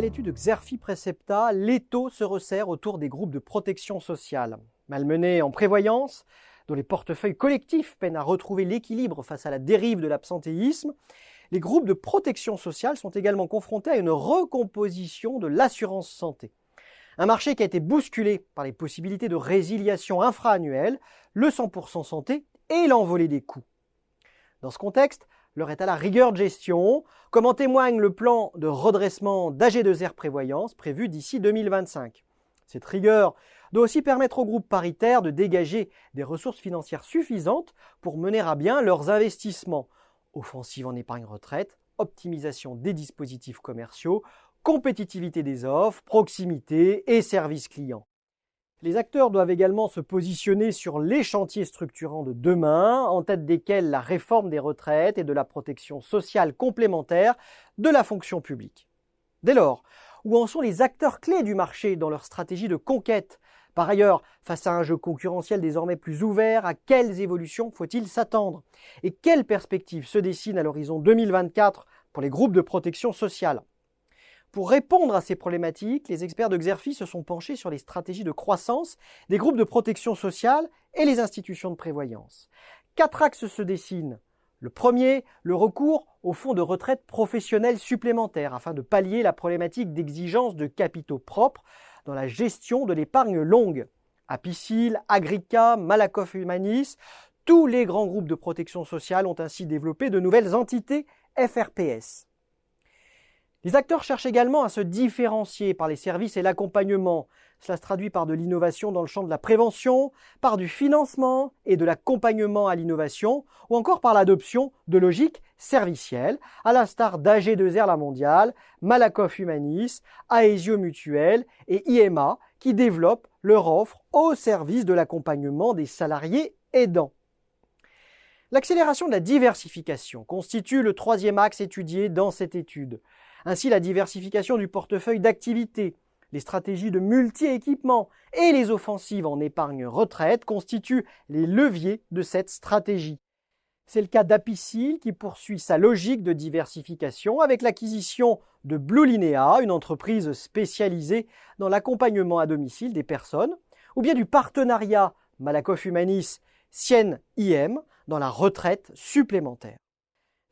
nouvelle étude Xerfi Precepta, l'étau se resserre autour des groupes de protection sociale. Malmenés en prévoyance, dont les portefeuilles collectifs peinent à retrouver l'équilibre face à la dérive de l'absentéisme, les groupes de protection sociale sont également confrontés à une recomposition de l'assurance santé. Un marché qui a été bousculé par les possibilités de résiliation infra-annuelle, le 100% santé et l'envolée des coûts. Dans ce contexte, l'heure est à la rigueur de gestion, comme en témoigne le plan de redressement d'AG2R Prévoyance prévu d'ici 2025. Cette rigueur doit aussi permettre aux groupes paritaires de dégager des ressources financières suffisantes pour mener à bien leurs investissements. Offensive en épargne retraite, optimisation des dispositifs commerciaux, compétitivité des offres, proximité et service client. Les acteurs doivent également se positionner sur les chantiers structurants de demain, en tête desquels la réforme des retraites et de la protection sociale complémentaire de la fonction publique. Dès lors, où en sont les acteurs clés du marché dans leur stratégie de conquête? Par ailleurs, face à un jeu concurrentiel désormais plus ouvert, à quelles évolutions faut-il s'attendre? Et quelles perspectives se dessinent à l'horizon 2024 pour les groupes de protection sociale? Pour répondre à ces problématiques, les experts de Xerfi se sont penchés sur les stratégies de croissance des groupes de protection sociale et les institutions de prévoyance. 4 axes se dessinent. Le premier, le recours aux fonds de retraite professionnels supplémentaires afin de pallier la problématique d'exigence de capitaux propres dans la gestion de l'épargne longue. Apicil, Agrica, Malakoff Humanis, tous les grands groupes de protection sociale ont ainsi développé de nouvelles entités FRPS. Les acteurs cherchent également à se différencier par les services et l'accompagnement. Cela se traduit par de l'innovation dans le champ de la prévention, par du financement et de l'accompagnement à l'innovation, ou encore par l'adoption de logiques servicielles, à l'instar d'AG2R La Mondiale, Malakoff Humanis, Aesio Mutuel et IMA, qui développent leur offre au service de l'accompagnement des salariés aidants. L'accélération de la diversification constitue le troisième axe étudié dans cette étude. Ainsi, la diversification du portefeuille d'activités, les stratégies de multi-équipement et les offensives en épargne retraite constituent les leviers de cette stratégie. C'est le cas d'Apicil qui poursuit sa logique de diversification avec l'acquisition de Blue Linea, une entreprise spécialisée dans l'accompagnement à domicile des personnes, ou bien du partenariat Malakoff Humanis Sienne IM dans la retraite supplémentaire.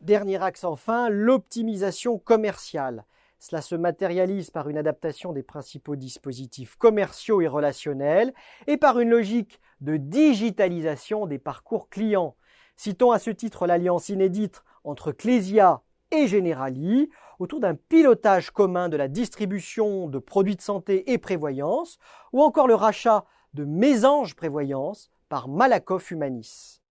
Dernier axe enfin, l'optimisation commerciale. Cela se matérialise par une adaptation des principaux dispositifs commerciaux et relationnels et par une logique de digitalisation des parcours clients. Citons à ce titre l'alliance inédite entre Clésia et Generali autour d'un pilotage commun de la distribution de produits de santé et prévoyance ou encore le rachat de Mésange Prévoyance par Malakoff Humanis.